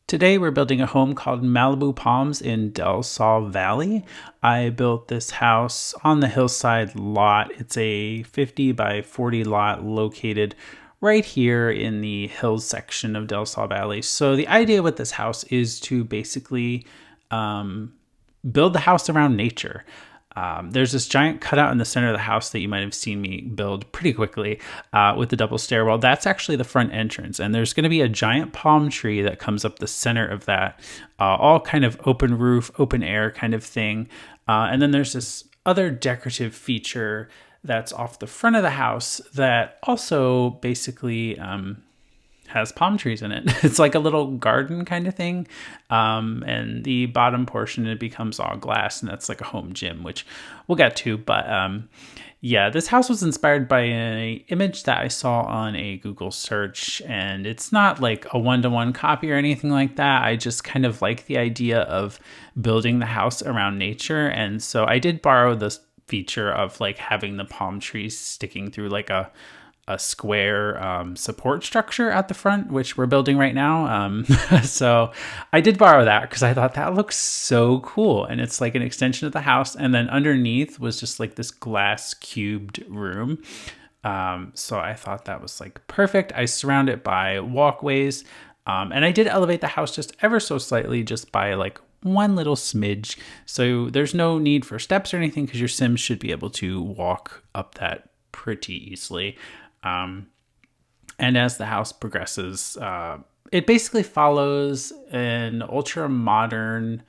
Today we're building a home called Malibu Palms in Del Sol Valley. I built this house on the hillside lot. It's a 50 by 40 lot located right here in the hills section of Del Sol Valley. So the idea with this house is to basically build the house around nature. There's this giant cutout in the center of the house that you might have seen me build pretty quickly with the double stairwell. That's actually the front entrance. And there's going to be a giant palm tree that comes up the center of that, all kind of open roof, open air kind of thing. And then there's this other decorative feature that's off the front of the house that also basically has palm trees in it. It's like a little garden kind of thing. And the bottom portion, it becomes all glass, and that's like a home gym, which we'll get to. But yeah, this house was inspired by an image that I saw on a Google search, and it's not like a one-to-one copy or anything like that. I just kind of like the idea of building the house around nature. And so I did borrow this feature of like having the palm trees sticking through like a square support structure at the front, which we're building right now. So I did borrow that because I thought that looks so cool. And it's like an extension of the house. And then underneath was just like this glass cubed room. So I thought that was like perfect. I surround it by walkways. And I did elevate the house just ever so slightly, just by like one little smidge. So there's no need for steps or anything because your Sims should be able to walk up that pretty easily. And as the house progresses, it basically follows an ultra modern,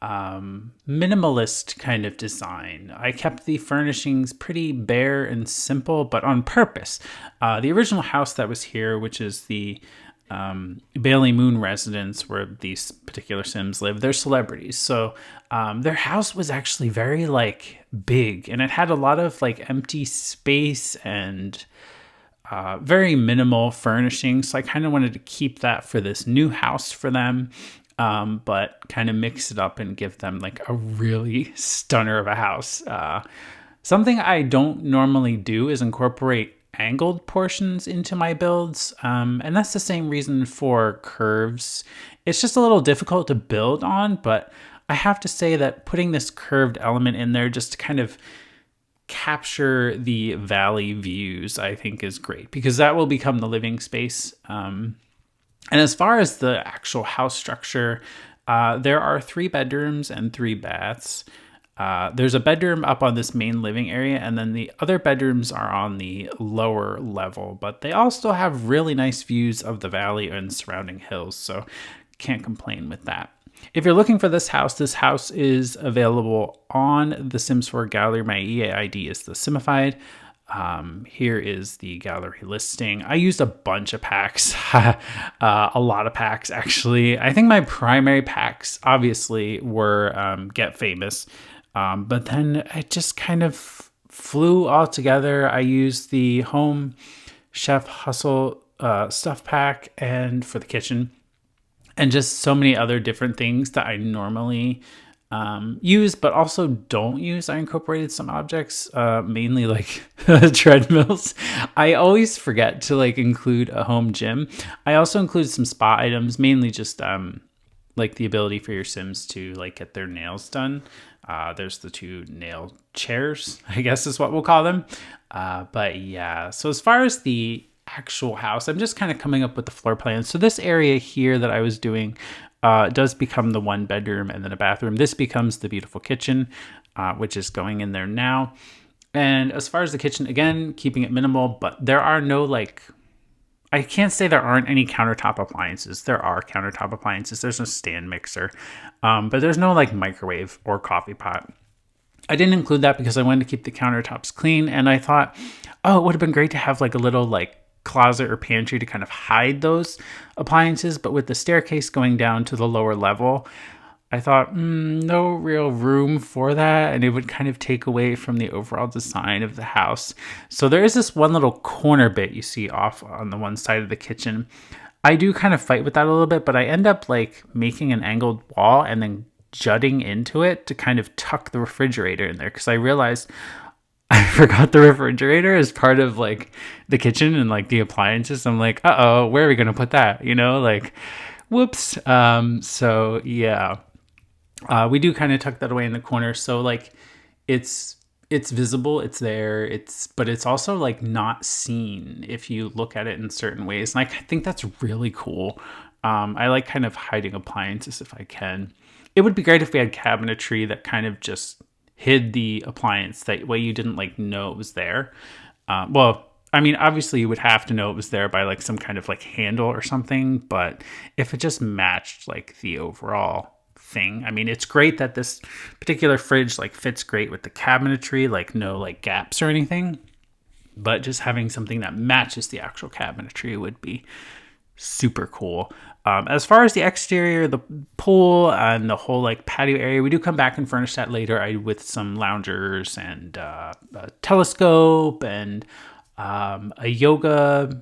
minimalist kind of design. I kept the furnishings pretty bare and simple, but on purpose. The original house that was here, which is the Bailey Moon residence where these particular Sims live, they're celebrities. So their house was actually very like big, and it had a lot of like empty space and very minimal furnishings. So I kind of wanted to keep that for this new house for them, but kind of mix it up and give them like a really stunner of a house. Something I don't normally do is incorporate angled portions into my builds, and that's the same reason for curves. It's just a little difficult to build on, but I have to say that putting this curved element in there just to kind of capture the valley views, I think is great, because that will become the living space. And as far as the actual house structure, there are 3 bedrooms and 3 baths. There's a bedroom up on this main living area, and then the other bedrooms are on the lower level, but they all still have really nice views of the valley and surrounding hills, so can't complain with that. If you're looking for this house is available on the Sims 4 gallery. My EA ID is TheSimified. Here is the gallery listing. I used a bunch of packs, a lot of packs actually. I think my primary packs obviously were Get Famous, but then it just kind of flew all together. I used the Home Chef Hustle stuff pack and for the kitchen, and just so many other different things that I normally use, but also don't use. I incorporated some objects, mainly like treadmills. I always forget to like include a home gym. I also include some spa items, mainly just like the ability for your Sims to like get their nails done. There's the 2 nail chairs, I guess is what we'll call them. But yeah, so as far as the actual house, I'm just kind of coming up with the floor plan. So this area here that I was doing does become the 1 bedroom and then a bathroom. This becomes the beautiful kitchen, which is going in there now. And as far as the kitchen, again, keeping it minimal, but there are no like, I can't say there aren't any countertop appliances. There are countertop appliances. There's no stand mixer, but there's no like microwave or coffee pot. I didn't include that because I wanted to keep the countertops clean, and I thought, oh, it would have been great to have like a little like closet or pantry to kind of hide those appliances, but with the staircase going down to the lower level, I thought no real room for that, and it would kind of take away from the overall design of the house. So there is this one little corner bit you see off on the one side of the kitchen. I do kind of fight with that a little bit, but I end up like making an angled wall and then jutting into it to kind of tuck the refrigerator in there, because I realized I forgot the refrigerator as part of like the kitchen and like the appliances. I'm like, uh-oh, where are we going to put that? You know, like Whoops. So yeah, we do kind of tuck that away in the corner. So like it's visible, it's there, but it's also like not seen if you look at it in certain ways. And I think that's really cool. I like kind of hiding appliances if I can. It would be great if we had cabinetry that kind of just hid the appliance that way you didn't like know it was there. Well, I mean, obviously you would have to know it was there by like some kind of like handle or something, but if it just matched like the overall thing, I mean, it's great that this particular fridge like fits great with the cabinetry, like no like gaps or anything, but just having something that matches the actual cabinetry would be super cool. As far as the exterior, the pool and the whole like patio area, we do come back and furnish that later with some loungers and a telescope and a yoga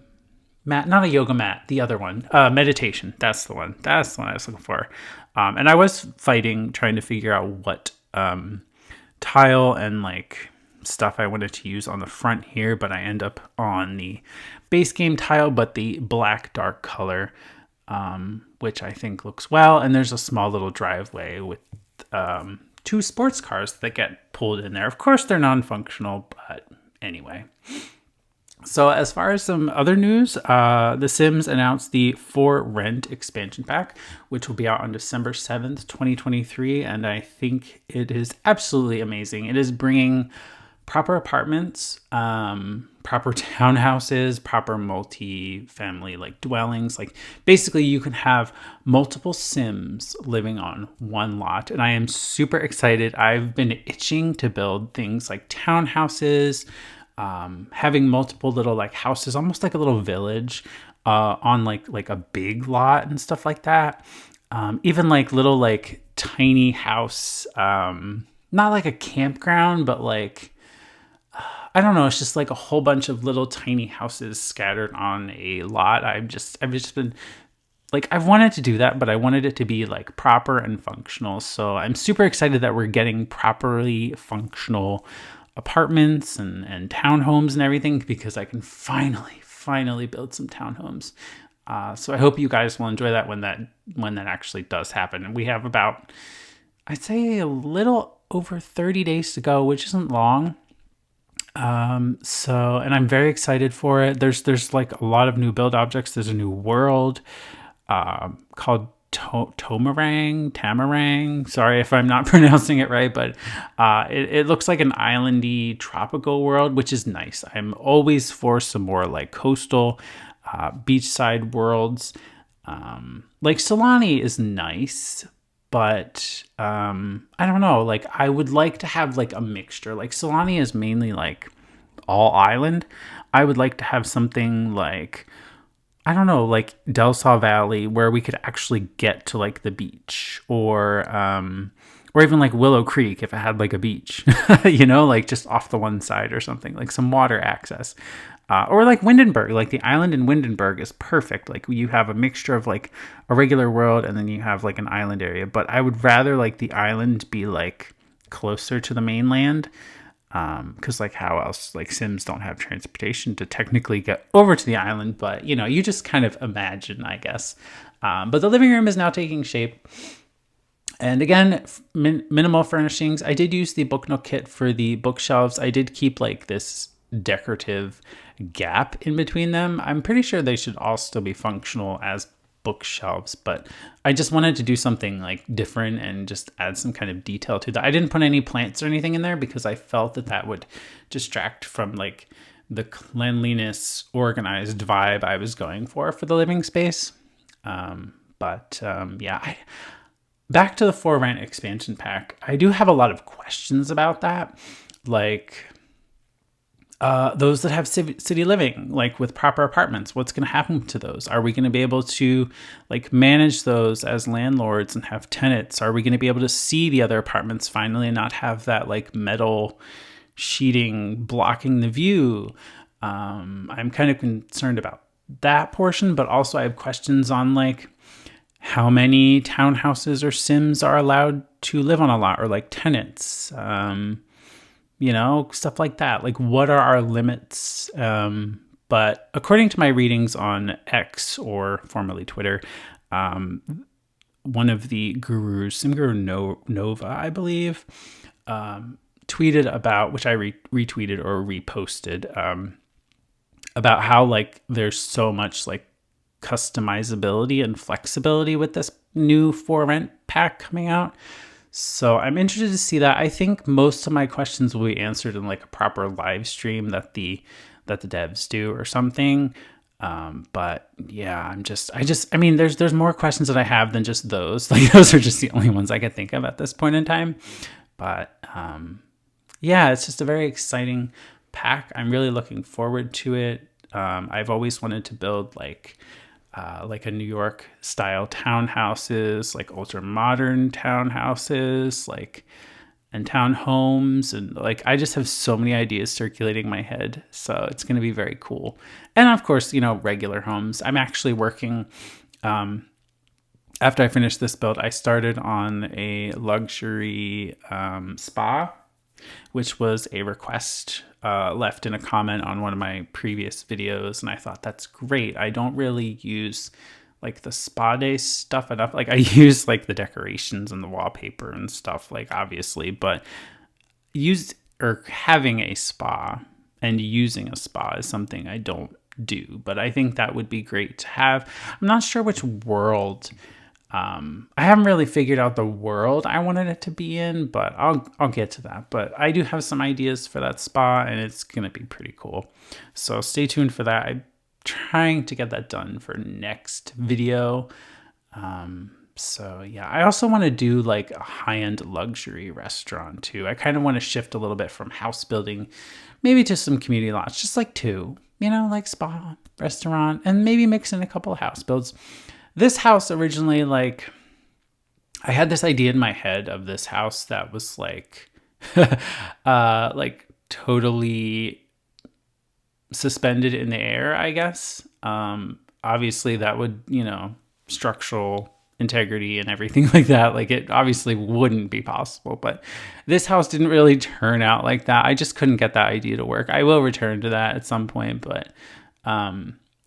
mat, not a yoga mat, the other one, meditation. That's the one I was looking for. And I was trying to figure out what tile and like stuff I wanted to use on the front here, but I end up on the base game tile, but the black dark color, which I think looks well. And there's a small little driveway with 2 sports cars that get pulled in there. Of course, they're non-functional, but anyway. So as far as some other news, The Sims announced the For Rent expansion pack, which will be out on December 7th, 2023. And I think it is absolutely amazing. It is bringing proper apartments, proper townhouses, proper multi-family like dwellings. Like basically you can have multiple Sims living on one lot. And I am super excited. I've been itching to build things like townhouses, having multiple little like houses, almost like a little village, on like a big lot and stuff like that. Even like little like tiny house, not like a campground, but like, I don't know. It's just like a whole bunch of little tiny houses scattered on a lot. I've just been like, I've wanted to do that, but I wanted it to be like proper and functional. So I'm super excited that we're getting properly functional apartments and townhomes and everything, because I can finally build some townhomes. So I hope you guys will enjoy that when that actually does happen. And we have about, I'd say a little over 30 days to go, which isn't long. And I'm very excited for it. There's like a lot of new build objects. There's a new world, called Tamarang. Sorry if I'm not pronouncing it right, but, it looks like an islandy tropical world, which is nice. I'm always for some more like coastal, beachside worlds. Like Solani is nice, but I don't know. Like I would like to have like a mixture. Like Solani is mainly like all island. I would like to have something like, I don't know, like Del Sol Valley, where we could actually get to like the beach, or even like Willow Creek if it had like a beach, like just off the one side or something, like some water access. Or like Windenburg, like the island in Windenburg is perfect. Like you have a mixture of like a regular world and then you have like an island area. But I would rather like the island be like closer to the mainland. Because like how else, like Sims don't have transportation to technically get over to the island. But you just kind of imagine, I guess. But the living room is now taking shape. And again, minimal furnishings. I did use the book nook kit for the bookshelves. I did keep like this decorative gap in between them. I'm pretty sure they should all still be functional as bookshelves, but I just wanted to do something like different and just add some kind of detail to that. I didn't put any plants or anything in there because I felt that would distract from like the cleanliness, organized vibe I was going for the living space. Back to the For Rent expansion pack. I do have a lot of questions about that. Like, those that have city living, like with proper apartments, what's going to happen to those? Are we going to be able to like manage those as landlords and have tenants? Are we going to be able to see the other apartments finally and not have that like metal sheeting blocking the view? I'm kind of concerned about that portion, but also I have questions on like how many townhouses or Sims are allowed to live on a lot, or like tenants. Stuff like that. Like, what are our limits? But according to my readings on X, or formerly Twitter, one of the gurus, Nova, I believe, tweeted about, which I retweeted or reposted, about how like there's so much like customizability and flexibility with this new for rent pack coming out. So I'm interested to see that. I think most of my questions will be answered in like a proper live stream that the devs do or something. But yeah, I mean, there's more questions that I have than just those. Like those are just the only ones I could think of at this point in time. But yeah, it's just a very exciting pack. I'm really looking forward to it. I've always wanted to build like a New York style townhouses, like ultra modern townhouses, like and townhomes, and like I just have so many ideas circulating my head. So it's going to be very cool. And of course, you know, regular homes. I'm actually working. After I finished this build, I started on a luxury spa, which was a request left in a comment on one of my previous videos. And I thought, that's great. I don't really use like the spa day stuff enough. Like I use like the decorations and the wallpaper and stuff, like obviously, but having a spa and using a spa is something I don't do, but I think that would be great to have. I'm not sure which world. I haven't really figured out the world I wanted it to be in, but I'll get to that. But I do have some ideas for that spa, and it's gonna be pretty cool. So stay tuned for that. I'm trying to get that done for next video. So yeah, I also want to do like a high-end luxury restaurant too. I kind of want to shift a little bit from house building, maybe to some community lots, just like two, you know, like spa, restaurant, and maybe mix in a couple of house builds. This house originally, like, I had this idea in my head of this house that was like, like totally suspended in the air, I guess. Obviously that would, you know, structural integrity and everything like that. Like it obviously wouldn't be possible, but this house didn't really turn out like that. I just couldn't get that idea to work. I will return to that at some point, but,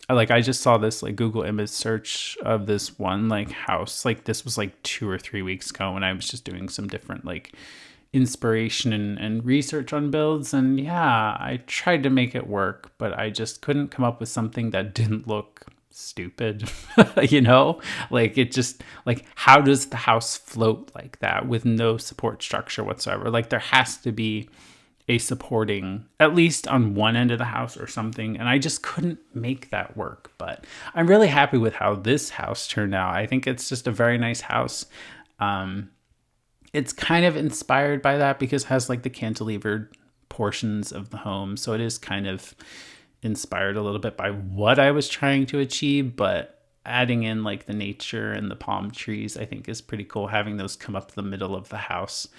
like I just saw this like Google image search of this one like house. Like this was like 2 or 3 weeks ago when I was just doing some different like inspiration and research on builds. And yeah, I tried to make it work, but I just couldn't come up with something that didn't look stupid. You know, like it just like, how does the house float like that with no support structure whatsoever? Like there has to be a supporting, at least on one end of the house or something, and I just couldn't make that work. But I'm really happy with how this house turned out. I think it's just a very nice house. It's kind of inspired by that because it has like the cantilevered portions of the home, so it is kind of inspired a little bit by what I was trying to achieve, but adding in like the nature and the palm trees I think is pretty cool, having those come up the middle of the house.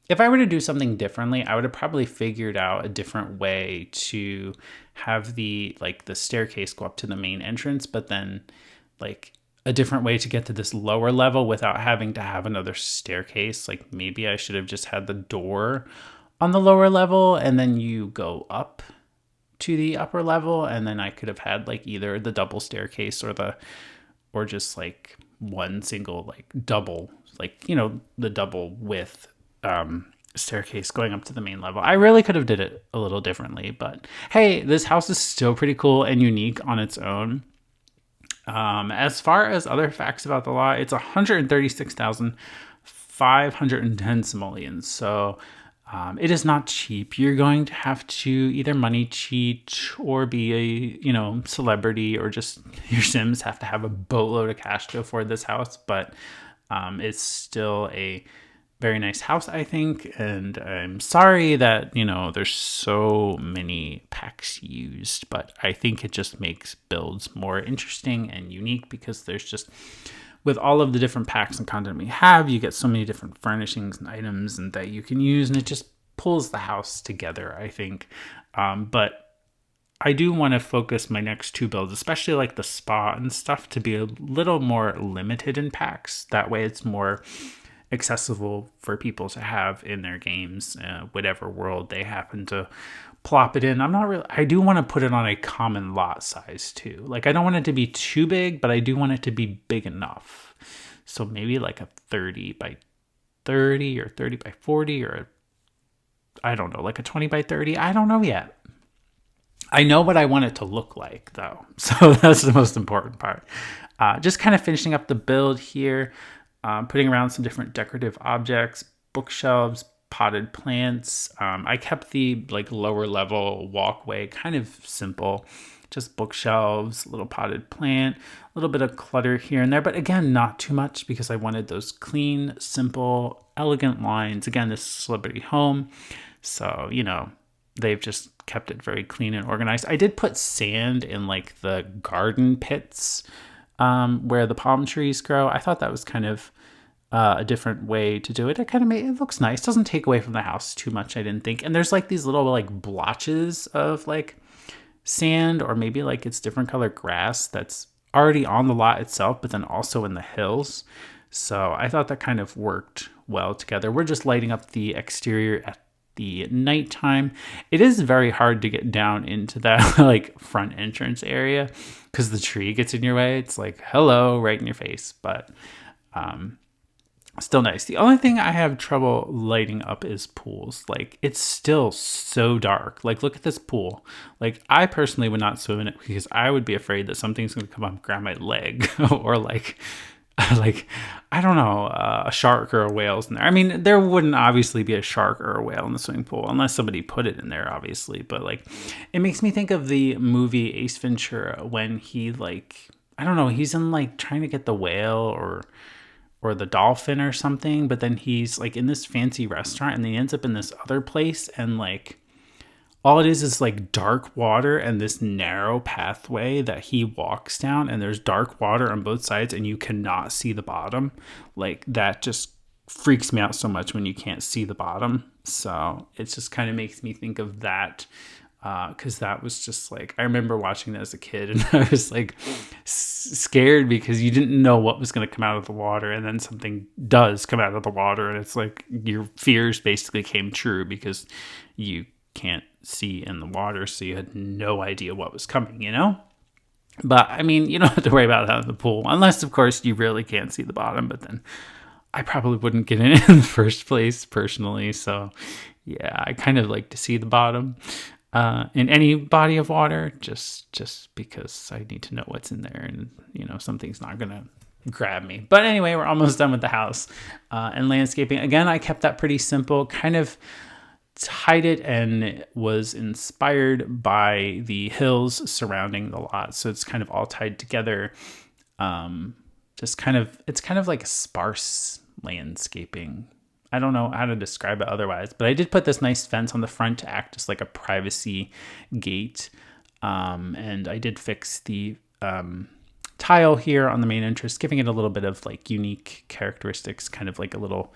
If I were to do something differently, I would have probably figured out a different way to have the staircase go up to the main entrance, but then like a different way to get to this lower level without having to have another staircase. Like maybe I should have just had the door on the lower level and then you go up to the upper level, and then I could have had like either the double staircase or just like one single like double, like, you know, the double width staircase going up to the main level. I really could have did it a little differently, but hey, this house is still pretty cool and unique on its own. As far as other facts about the lot, it's 136,510 simoleons. So it is not cheap. You're going to have to either money cheat or be a, you know, celebrity, or just your Sims have to have a boatload of cash to afford this house. But it's still a very nice house, I think. And I'm sorry that, you know, there's so many packs used, but I think it just makes builds more interesting and unique because there's just, with all of the different packs and content we have, you get so many different furnishings and items and that you can use, and it just pulls the house together, I think. But I do want to focus my next two builds, especially like the spa and stuff, to be a little more limited in packs. That way it's more accessible for people to have in their games, whatever world they happen to plop it in. I do want to put it on a common lot size too. Like I don't want it to be too big, but I do want it to be big enough. So maybe like a 30 by 30 or 30 by 40 or I don't know, like a 20 by 30. I don't know yet. I know what I want it to look like though. So that's the most important part. Just kind of finishing up the build here, putting around some different decorative objects, bookshelves, potted plants. I kept the like lower level walkway kind of simple, just bookshelves, a little potted plant, a little bit of clutter here and there, but again, not too much because I wanted those clean, simple, elegant lines. Again, this is a celebrity home, so you know they've just kept it very clean and organized. I did put sand in like the garden pits where the palm trees grow. I thought that was kind of a different way to do it. It kind of it looks nice. Doesn't take away from the house too much, I didn't think. And there's like these little like blotches of like sand, or maybe like it's different color grass that's already on the lot itself, but then also in the hills. So I thought that kind of worked well together. We're just lighting up the exterior at the nighttime. It is very hard to get down into that like front entrance area because the tree gets in your way. It's like, hello, right in your face. But still nice. The only thing I have trouble lighting up is pools. Like it's still so dark. Like look at this pool. Like I personally would not swim in it because I would be afraid that something's going to come up and grab my leg or like I don't know, a shark or a whale's in there. I mean, there wouldn't obviously be a shark or a whale in the swimming pool unless somebody put it in there, obviously. But like, it makes me think of the movie Ace Ventura when he like, I don't know, he's in like trying to get the whale or the dolphin or something. But then he's like in this fancy restaurant and then he ends up in this other place and like, all it is like dark water and this narrow pathway that he walks down, and there's dark water on both sides and you cannot see the bottom. Like that just freaks me out so much when you can't see the bottom. So it just kind of makes me think of that because that was just like, I remember watching that as a kid and I was like scared because you didn't know what was going to come out of the water, and then something does come out of the water and it's like your fears basically came true because you can't see in the water, so you had no idea what was coming, you know? But I mean, you don't have to worry about that in the pool, unless of course you really can't see the bottom, but then I probably wouldn't get in it in the first place personally. So yeah, I kind of like to see the bottom in any body of water, just because I need to know what's in there and you know, something's not gonna grab me. But anyway, we're almost done with the house and landscaping. Again, I kept that pretty simple, kind of tied it, and it was inspired by the hills surrounding the lot. So it's kind of all tied together. It's kind of like a sparse landscaping. I don't know how to describe it otherwise, but I did put this nice fence on the front to act as like a privacy gate. And I did fix the tile here on the main entrance, giving it a little bit of like unique characteristics, kind of like a little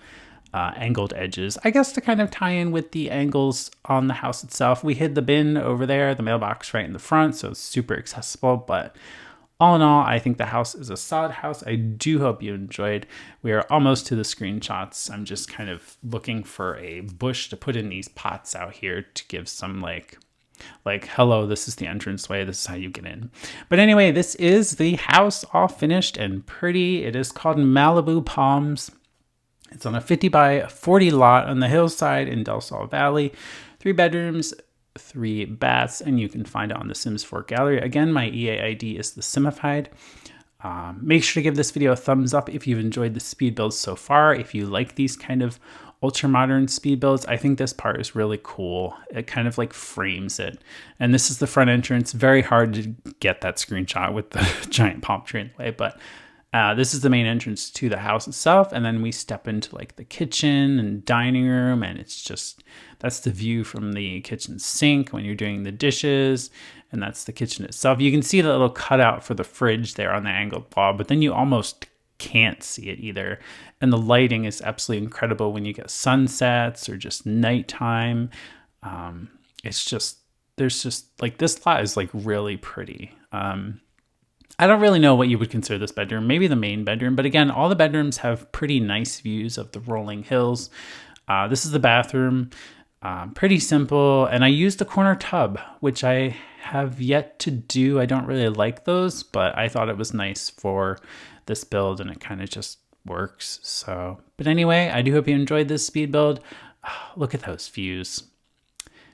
angled edges, I guess, to kind of tie in with the angles on the house itself. We hid the bin over there, the mailbox right in the front, so it's super accessible. But all in all, I think the house is a solid house. I do hope you enjoyed. We are almost to the screenshots. I'm just kind of looking for a bush to put in these pots out here to give some like, hello, this is the entranceway, this is how you get in. But anyway, this is the house all finished and pretty. It is called Malibu Palms. It's on a 50 by 40 lot on the hillside in Del Sol Valley. 3 bedrooms, 3 baths, and you can find it on the Sims 4 gallery. Again, my EA ID is TheSimified. Make sure to give this video a thumbs up if you've enjoyed the speed builds so far. If you like these kind of ultra modern speed builds, I think this part is really cool. It kind of like frames it. And this is the front entrance. Very hard to get that screenshot with the giant palm tree in the way, but this is the main entrance to the house itself, and then we step into like the kitchen and dining room, and it's just, that's the view from the kitchen sink when you're doing the dishes, and that's the kitchen itself. You can see the little cutout for the fridge there on the angled wall, but then you almost can't see it either. And the lighting is absolutely incredible when you get sunsets or just nighttime. It's just, there's just like, this lot is like really pretty. I don't really know what you would consider this bedroom, maybe the main bedroom, but again, all the bedrooms have pretty nice views of the rolling hills. This is the bathroom. Pretty simple. And I used a corner tub, which I have yet to do. I don't really like those, but I thought it was nice for this build and it kind of just works. So, but anyway, I do hope you enjoyed this speed build. Oh, look at those views.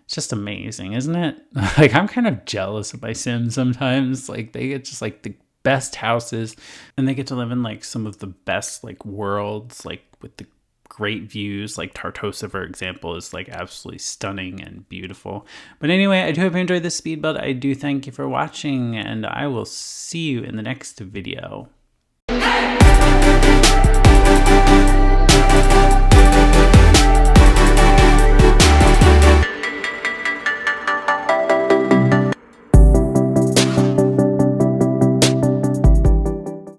It's just amazing, isn't it? Like, I'm kind of jealous of my Sims sometimes. Like, they get just like the best houses and they get to live in like some of the best like worlds, like with the great views. Like Tartosa, for example, is like absolutely stunning and beautiful. But anyway, I do hope you enjoyed this speed build. I do thank you for watching, and I will see you in the next video.